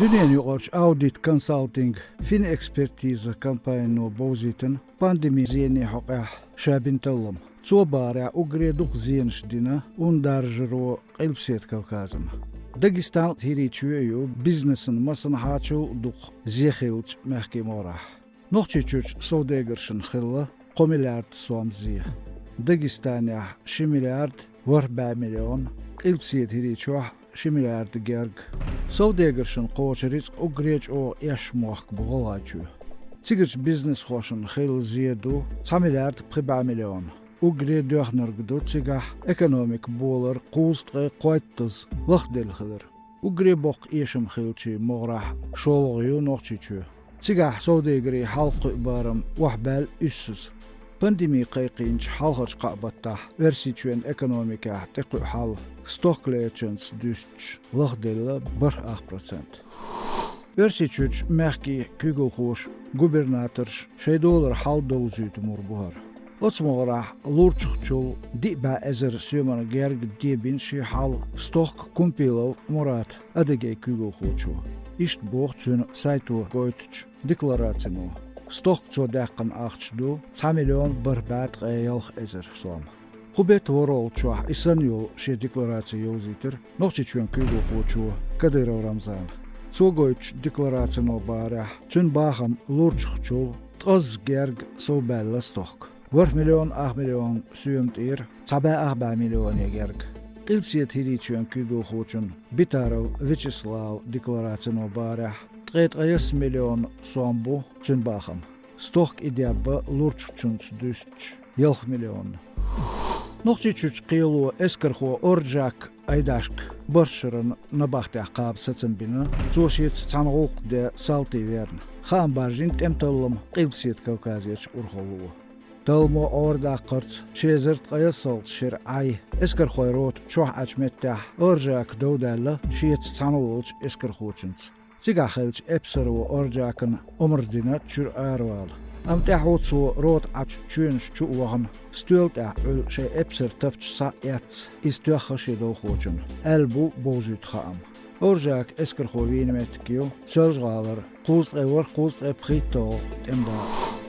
Dünyanın yuqorç audit consulting fin ekspertiza kampanyonu bozitin pandemi ziyeni hoqah şabintallım. Çobarya ugreduq ziyenşdina undarjro qilpset Kavkazım. Dagestan tiriçüyü biznesin masın haçul duq ziyexilç mahkemorah. Noqçiçüç sovdegerşin xilla qomilard somziye. Dagestanya 2 milyard 4 milyon qilpset tiriçuh 2 milyard gerg. Sovdegerşin qoçeriç ugreç o yaşmoq buğalaçü. Tigirç biznes xoşun xil ziyedu 2 milyard 4 milyon. Ugre döxnörgdu tigah ekonomik bolar qustqı qoyttız laqdelxıdır. Ugre boq eşim xilçi moğrah şolğuyu noqçiçü. Tigah sovdegri halqı barım wahbal üssüz. Pandemi qayqinç halqaç qabatta versiçün ekonomika teqü hal stokleçens düşç laqdella 1%. Versiçüç məhki kügülxoş gubernator şeydolar hal dozüt murbuhar. Otsmoğrah lurçuqçul diba ezer sömana gerg dibin şi hal stok kumpilov murat adege kügülxoçu. İşt boğçun saytu goytuç deklarasyonu. Stok çodaqın ağçdu 2 milyon 1 qayalq ezer som. Qubet vorolçuah isan yol şi deklarasiya yozitir. Noqçiçün kügülxoçu Kadyrov Ramzan. Çogoyç deklarasyonu barah çün baxam lurçuqçul tqaz gerg soballa stok. 1 milyon 2 milyon süyümtir, 2 milyon gerg. Qilpset hiriçün kügülxoçun Bitarov Vyacheslav deklarasyonu barah 3 milyon sombu çün baxam. Stok idiyabba lurçuqçun düşç 1 milyon. Noqçiçüç qilu eskarxo orjak aydaşk barşırın nabaxtaq qab satsınbini çoşet çanğuq de salti vern. Xam barjin temtallım qilpset Kavkazyaç urxolu. Talmo orda qırç şezert qayasal şir ay eskarxoyrot çoh açmetdah orjak dodalla şiyet çanğulç eskarxoçunç. Tigahilç epsarı orjakın omrdina çür arval. Amtahotsu rot aç çünş çuğan stölta öl şey epsar tapçsa yats istiyahşı doxoçun. Elbu bozut xam. Orjak eskarxo venemetkiyo sözgalar qust ever qust epxito temda.